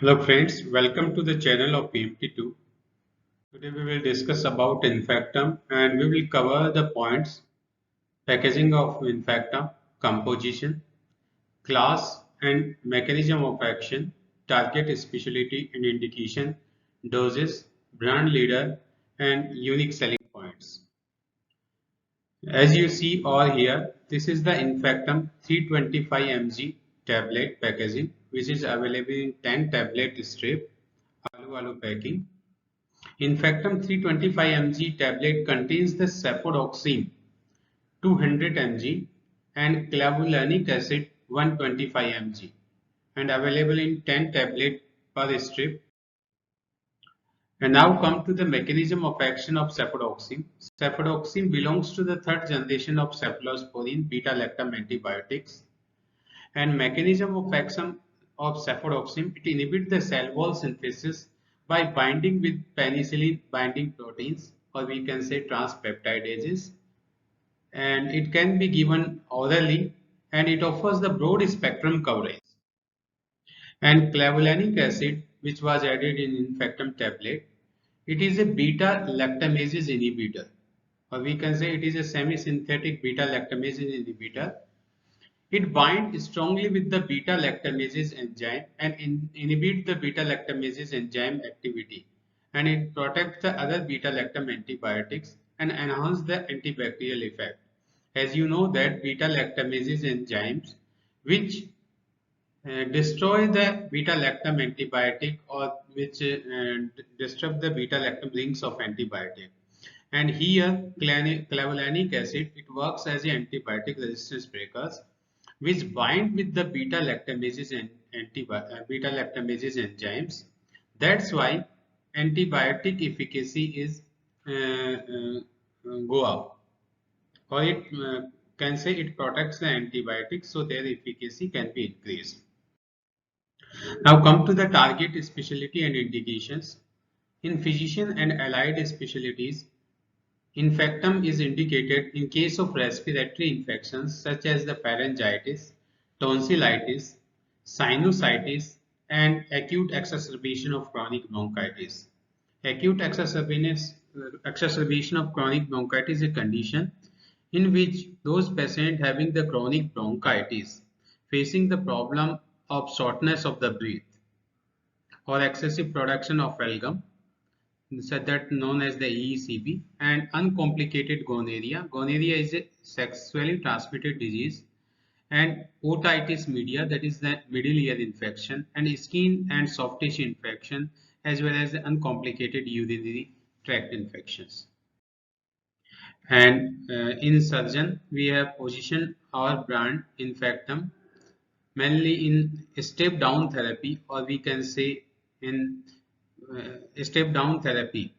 Hello friends, welcome to the channel of PMT2. Today we will discuss about infectum and we will cover the points: packaging of infectum, composition, class and mechanism of action, target specialty and indication, doses, brand leader and unique selling points. As you see all here, this is the infectum 325 mg tablet packaging which is available in 10 tablet strip alu packing. Infectum 325 mg tablet contains the cefodoxime 200 mg and clavulanic acid 125 mg and available in 10 tablet per strip. And now come to the mechanism of action of cefodoxime. Cefodoxime belongs to the third generation of cephalosporin beta-lactam antibiotics. And mechanism of action of cefodoxime, it inhibits the cell wall synthesis by binding with penicillin binding proteins, or we can say transpeptidases, and it can be given orally and it offers the broad spectrum coverage. And clavulanic acid, which was added in infectum tablet, it is a beta lactamases inhibitor, or we can say it is a semi-synthetic beta lactamases inhibitor. It binds strongly with the beta-lactamases enzyme and inhibits the beta-lactamases enzyme activity, and it protects the other beta-lactam antibiotics and enhances the antibacterial effect. As you know that beta-lactamases enzymes which destroy the beta-lactam antibiotic or which disrupt the beta-lactam links of antibiotic. And here clavulanic acid, it works as an antibiotic resistance breakers which bind with the beta lactamases and beta lactamases enzymes. That's why antibiotic efficacy is go up, or it can say it protects the antibiotics, so their efficacy can be increased. Now come to the target specialty and indications. In physician and allied specialties, infectum is indicated in case of respiratory infections such as the pharyngitis, tonsillitis, sinusitis, and acute exacerbation of chronic bronchitis. Acute exacerbation of chronic bronchitis is a condition in which those patients having the chronic bronchitis facing the problem of shortness of the breath or excessive production of phlegm, so that known as the EECB, and uncomplicated gonorrhea. Gonorrhea is a sexually transmitted disease, and otitis media, that is the middle ear infection, and skin and soft tissue infection, as well as the uncomplicated urinary tract infections. And in surgeon, we have positioned our brand infectum mainly in step down therapy, or we can say in step down therapy,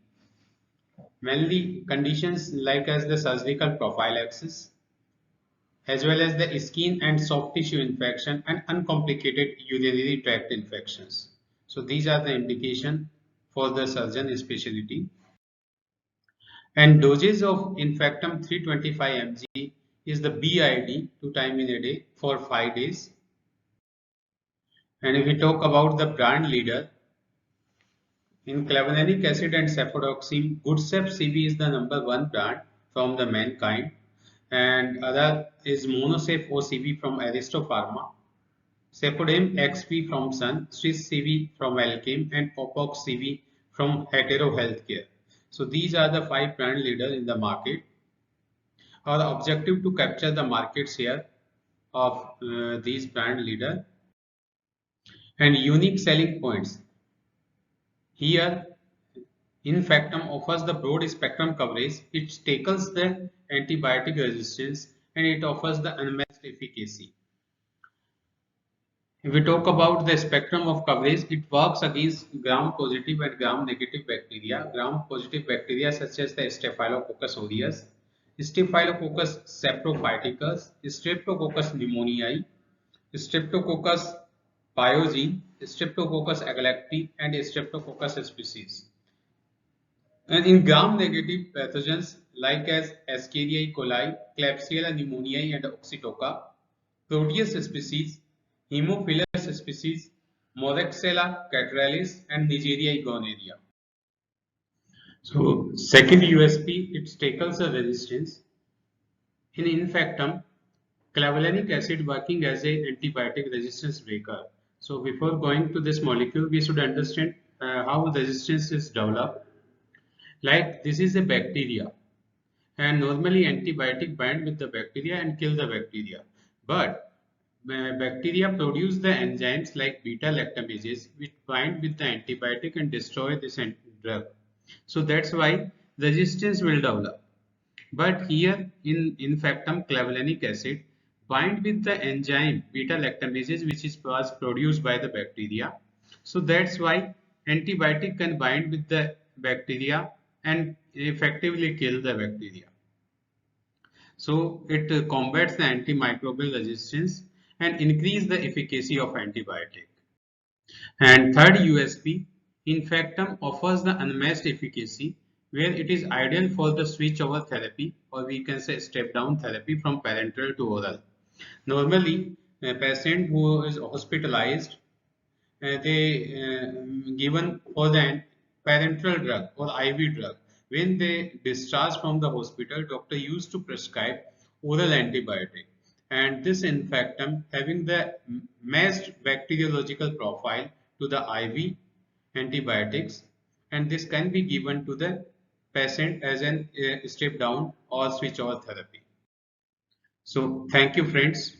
mainly conditions like as the surgical prophylaxis, as well as the skin and soft tissue infection and uncomplicated urinary tract infections. So these are the indication for the surgeon specialty. And dosage of infectum 325 mg is the BID 2 times in a day for 5 days. And if we talk about the brand leader, in clavulanic acid and cefodoxime, Goodsep CB is the #1 brand from the Mankind, and other is Monosep OCB from Aristo Pharma, Cepodem XP from Sun, Swiss CV from Alkem, and Opox CV from Hetero Healthcare. So these are the 5 brand leaders in the market. Our objective to capture the market share of these brand leaders and unique selling points. Here, infectum offers the broad spectrum coverage, it tackles the antibiotic resistance, and it offers the unmatched efficacy. If we talk about the spectrum of coverage, it works against gram-positive and gram-negative bacteria. Gram-positive bacteria such as the Staphylococcus aureus, Staphylococcus saprophyticus, Streptococcus pneumoniae, Streptococcus pyogenes, Streptococcus agalacti, and Streptococcus species. And in gram-negative pathogens like as Escherichia coli, Klebsiella pneumoniae, and Oxytoca, Proteus species, Haemophilus species, Moraxella catarrhalis, and Neisseria gonorrhea. So, second USP, it tackles a resistance. In infectum, clavulanic acid working as a antibiotic resistance breaker. So, before going to this molecule, we should understand how resistance is developed. Like this is a bacteria, and normally antibiotic bind with the bacteria and kill the bacteria. But bacteria produce the enzymes like beta lactamases which bind with the antibiotic and destroy this drug. So that's why resistance will develop. But here in infectum, clavulanic acid bind with the enzyme beta lactamases which was produced by the bacteria. So that's why antibiotic can bind with the bacteria and effectively kill the bacteria. So it combats the antimicrobial resistance and increase the efficacy of antibiotic. And third USP, infectum offers the unmatched efficacy where it is ideal for the switch over therapy, or we can say step down therapy from parenteral to oral. Normally, a patient who is hospitalized, they given for the parenteral drug or IV drug. When they discharge from the hospital, doctor used to prescribe oral antibiotic. And this infectum having the matched bacteriological profile to the IV antibiotics, and this can be given to the patient as an step down or switch over therapy. So thank you friends.